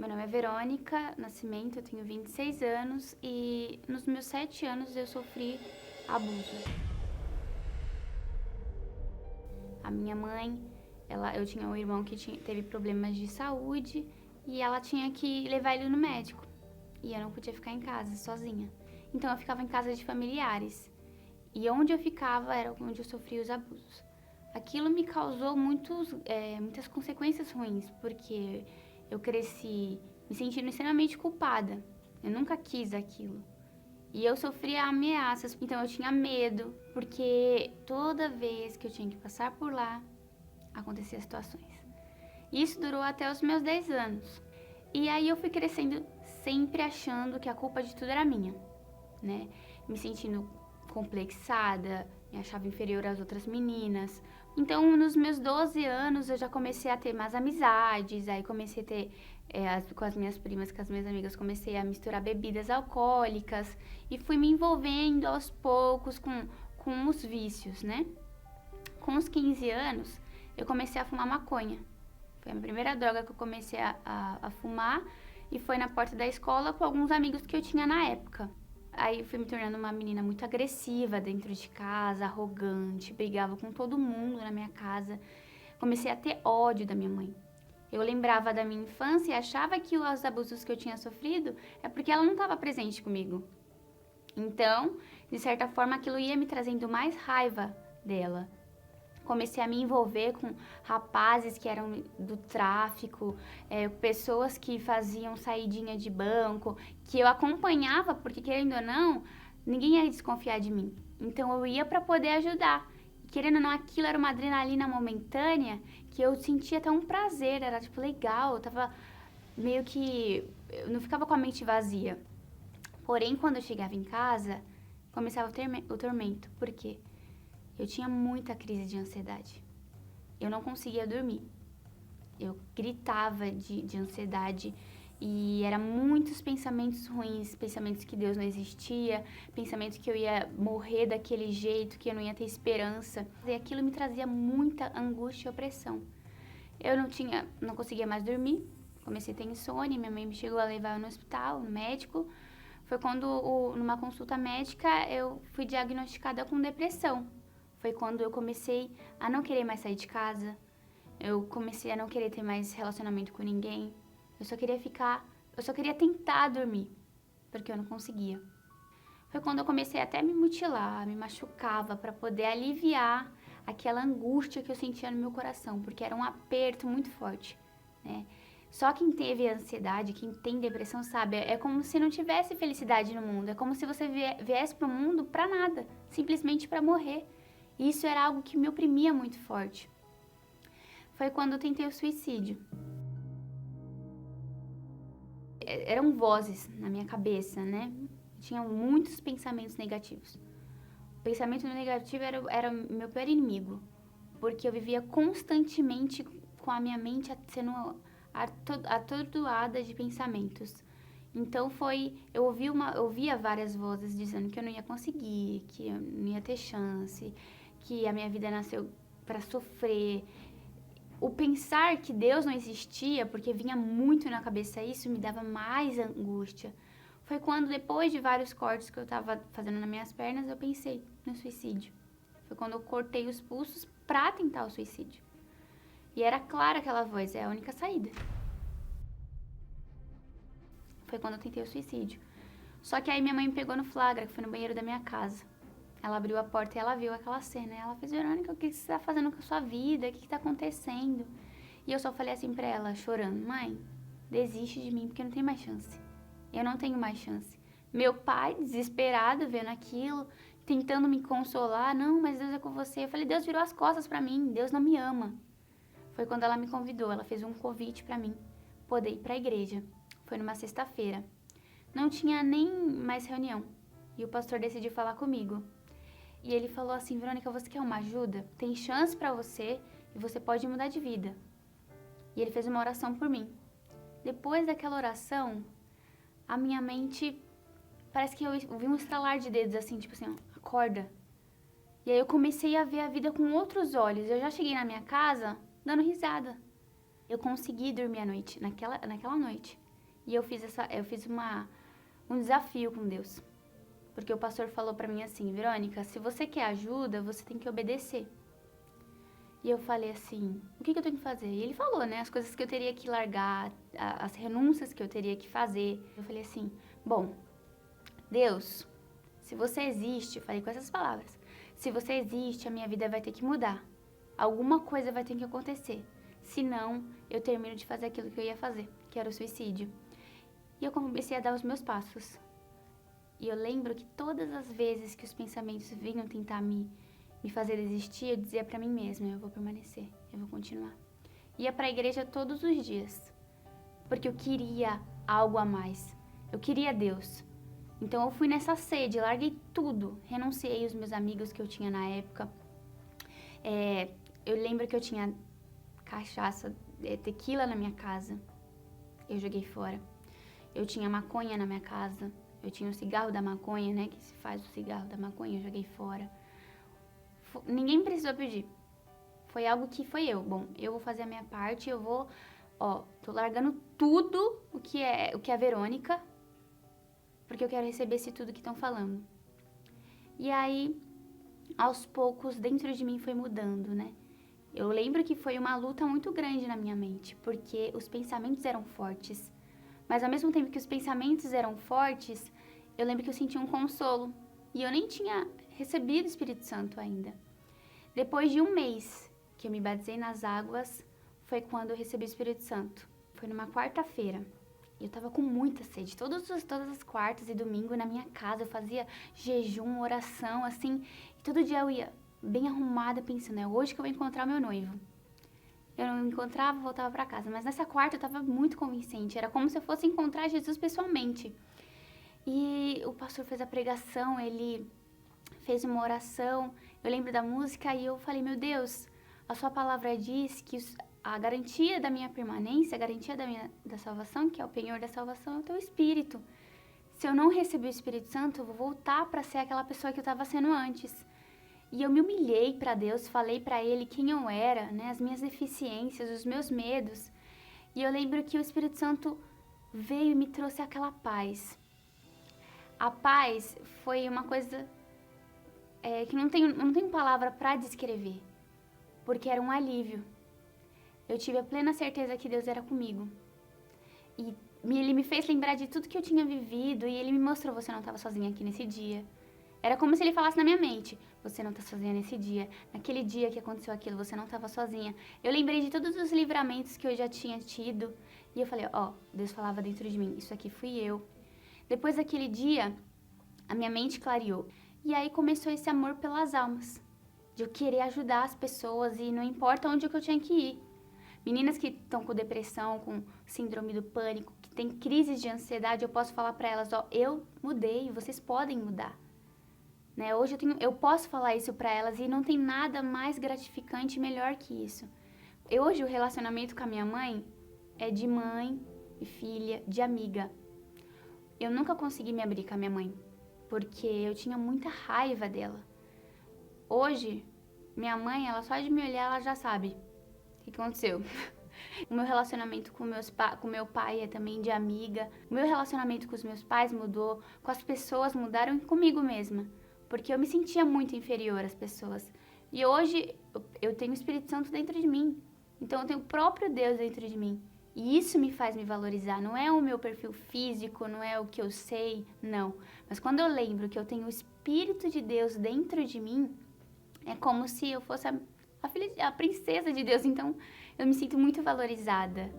Meu nome é Verônica Nascimento, eu tenho 26 anos e nos meus 7 anos eu sofri abuso. A minha mãe, eu tinha um irmão que teve problemas de saúde e ela tinha que levar ele no médico. E eu não podia ficar em casa sozinha. Então eu ficava em casa de familiares. E onde eu ficava era onde eu sofria os abusos. Aquilo me causou muitas consequências ruins, porque eu cresci me sentindo extremamente culpada. Eu nunca quis aquilo. E eu sofria ameaças, então eu tinha medo, porque toda vez que eu tinha que passar por lá, acontecia situações. Isso durou até os meus 10 anos. E aí eu fui crescendo sempre achando que a culpa de tudo era minha, né? Me sentindo complexada, me achava inferior às outras meninas. Então, nos meus 12 anos, eu já comecei a ter mais amizades, aí comecei a ter, com as minhas primas, com as minhas amigas, comecei a misturar bebidas alcoólicas e fui me envolvendo aos poucos com os vícios, né? Com os 15 anos, eu comecei a fumar maconha. Foi a minha primeira droga que eu comecei a fumar e foi na porta da escola com alguns amigos que eu tinha na época. Aí fui me tornando uma menina muito agressiva dentro de casa, arrogante, brigava com todo mundo na minha casa. Comecei a ter ódio da minha mãe. Eu lembrava da minha infância e achava que os abusos que eu tinha sofrido é porque ela não estava presente comigo. Então, de certa forma, aquilo ia me trazendo mais raiva dela. Comecei a me envolver com rapazes que eram do tráfico, pessoas que faziam saidinha de banco, que eu acompanhava, porque querendo ou não, ninguém ia desconfiar de mim. Então eu ia para poder ajudar. Querendo ou não, aquilo era uma adrenalina momentânea que eu sentia até um prazer, era tipo legal, eu tava meio que. Eu não ficava com a mente vazia. Porém, quando eu chegava em casa, começava o tormento. Por quê? Eu tinha muita crise de ansiedade. Eu não conseguia dormir. Eu gritava de ansiedade e eram muitos pensamentos ruins, pensamentos que Deus não existia, pensamentos que eu ia morrer daquele jeito, que eu não ia ter esperança. E aquilo me trazia muita angústia e opressão. Eu não conseguia mais dormir, comecei a ter insônia, minha mãe me chegou a levar no hospital, no médico. Foi quando, numa consulta médica, eu fui diagnosticada com depressão. Foi quando eu comecei a não querer mais sair de casa. Eu comecei a não querer ter mais relacionamento com ninguém. Eu só queria tentar dormir, porque eu não conseguia. Foi quando eu comecei até a me mutilar, me machucava para poder aliviar aquela angústia que eu sentia no meu coração, porque era um aperto muito forte, né? Só quem teve ansiedade, quem tem depressão sabe, é como se não tivesse felicidade no mundo, é como se você viesse pro mundo pra nada, simplesmente para morrer. E isso era algo que me oprimia muito forte. Foi quando eu tentei o suicídio. Eram vozes na minha cabeça, né? Tinha muitos pensamentos negativos. O pensamento negativo era meu pior inimigo, porque eu vivia constantemente com a minha mente sendo atordoada de pensamentos. Então eu ouvia várias vozes dizendo que eu não ia conseguir, que eu não ia ter chance, que a minha vida nasceu para sofrer. O pensar que Deus não existia, porque vinha muito na cabeça isso, me dava mais angústia. Foi quando, depois de vários cortes que eu tava fazendo nas minhas pernas, eu pensei no suicídio. Foi quando eu cortei os pulsos pra tentar o suicídio. E era clara aquela voz, é a única saída. Foi quando eu tentei o suicídio. Só que aí minha mãe me pegou no flagra, que foi no banheiro da minha casa. Ela abriu a porta e ela viu aquela cena. E ela fez, Verônica, o que você tá fazendo com a sua vida? O que tá acontecendo? E eu só falei assim pra ela, chorando, mãe, desiste de mim, porque não tem mais chance. Eu não tenho mais chance. Meu pai, desesperado, vendo aquilo, tentando me consolar, não, mas Deus é com você. Eu falei, Deus virou as costas pra mim, Deus não me ama. Foi quando ela me convidou, ela fez um convite pra mim, poder ir pra igreja. Foi numa sexta-feira. Não tinha nem mais reunião. E o pastor decidiu falar comigo. E ele falou assim, Verônica, você quer uma ajuda? Tem chance pra você e você pode mudar de vida. E ele fez uma oração por mim. Depois daquela oração, a minha mente, parece que eu vi um estralar de dedos assim, tipo assim, ó, acorda. E aí eu comecei a ver a vida com outros olhos. Eu já cheguei na minha casa dando risada. Eu consegui dormir à noite, naquela noite. E eu fiz um desafio com Deus. Porque o pastor falou pra mim assim: Verônica, se você quer ajuda, você tem que obedecer. E eu falei assim: o que eu tenho que fazer? E ele falou, né, as coisas que eu teria que largar, as renúncias que eu teria que fazer. Eu falei assim: bom, Deus, se você existe, eu falei com essas palavras, se você existe, a minha vida vai ter que mudar. Alguma coisa vai ter que acontecer. Senão, eu termino de fazer aquilo que eu ia fazer, que era o suicídio. E eu comecei a dar os meus passos. E eu lembro que todas as vezes que os pensamentos vinham tentar me fazer desistir, eu dizia pra mim mesma: eu vou permanecer, eu vou continuar. Ia pra igreja todos os dias, porque eu queria algo a mais. Eu queria Deus. Então eu fui nessa sede, larguei tudo, renunciei os meus amigos que eu tinha na época. Eu lembro que eu tinha cachaça, tequila na minha casa, eu joguei fora. Eu tinha maconha na minha casa, eu tinha o cigarro da maconha, né, que se faz o cigarro da maconha, eu joguei fora. Ninguém precisou pedir, foi algo que foi eu. Bom, eu vou fazer a minha parte, eu vou, tô largando tudo o que é a Verônica, porque eu quero receber esse tudo que estão falando. E aí, aos poucos, dentro de mim foi mudando, né? Eu lembro que foi uma luta muito grande na minha mente, porque os pensamentos eram fortes. Mas ao mesmo tempo que os pensamentos eram fortes, eu lembro que eu sentia um consolo. E eu nem tinha recebido o Espírito Santo ainda. Depois de um mês que eu me batizei nas águas, foi quando eu recebi o Espírito Santo. Foi numa quarta-feira. E eu tava com muita sede. Todas as quartas e domingo na minha casa eu fazia jejum, oração, assim. E todo dia eu ia bem arrumada, pensando: é hoje que eu vou encontrar o meu noivo. Eu não encontrava, voltava pra casa. Mas nessa quarta eu tava muito convincente. Era como se eu fosse encontrar Jesus pessoalmente. E o pastor fez a pregação, ele fez uma oração. Eu lembro da música e eu falei: meu Deus, a sua palavra diz que a garantia da minha permanência, a garantia da salvação, que é o penhor da salvação, é o teu Espírito. Se eu não receber o Espírito Santo, eu vou voltar para ser aquela pessoa que eu estava sendo antes. E eu me humilhei para Deus, falei para Ele quem eu era, né, as minhas deficiências, os meus medos. E eu lembro que o Espírito Santo veio e me trouxe aquela paz. A paz foi uma coisa que não tenho palavra para descrever, porque era um alívio. Eu tive a plena certeza que Deus era comigo. E Ele me fez lembrar de tudo que eu tinha vivido e Ele me mostrou: você não estava sozinha aqui nesse dia. Era como se Ele falasse na minha mente: você não está sozinha nesse dia. Naquele dia que aconteceu aquilo, você não estava sozinha. Eu lembrei de todos os livramentos que eu já tinha tido. E eu falei: Deus falava dentro de mim, isso aqui fui eu. Depois daquele dia, a minha mente clareou. E aí começou esse amor pelas almas. De eu querer ajudar as pessoas e não importa onde que eu tinha que ir. Meninas que estão com depressão, com síndrome do pânico, que têm crises de ansiedade, eu posso falar para elas: eu mudei, vocês podem mudar. Né? Hoje eu posso falar isso para elas e não tem nada mais gratificante e melhor que isso. Hoje o relacionamento com a minha mãe é de mãe e filha, de amiga. Eu nunca consegui me abrir com a minha mãe, porque eu tinha muita raiva dela. Hoje, minha mãe, ela só de me olhar, ela já sabe o que aconteceu. O meu relacionamento com meu pai é também de amiga. O meu relacionamento com os meus pais mudou, com as pessoas mudaram e comigo mesma. Porque eu me sentia muito inferior às pessoas. E hoje eu tenho o Espírito Santo dentro de mim. Então eu tenho o próprio Deus dentro de mim. E isso me faz me valorizar. Não é o meu perfil físico, não é o que eu sei, não. Mas quando eu lembro que eu tenho o Espírito de Deus dentro de mim, é como se eu fosse a princesa de Deus. Então eu me sinto muito valorizada.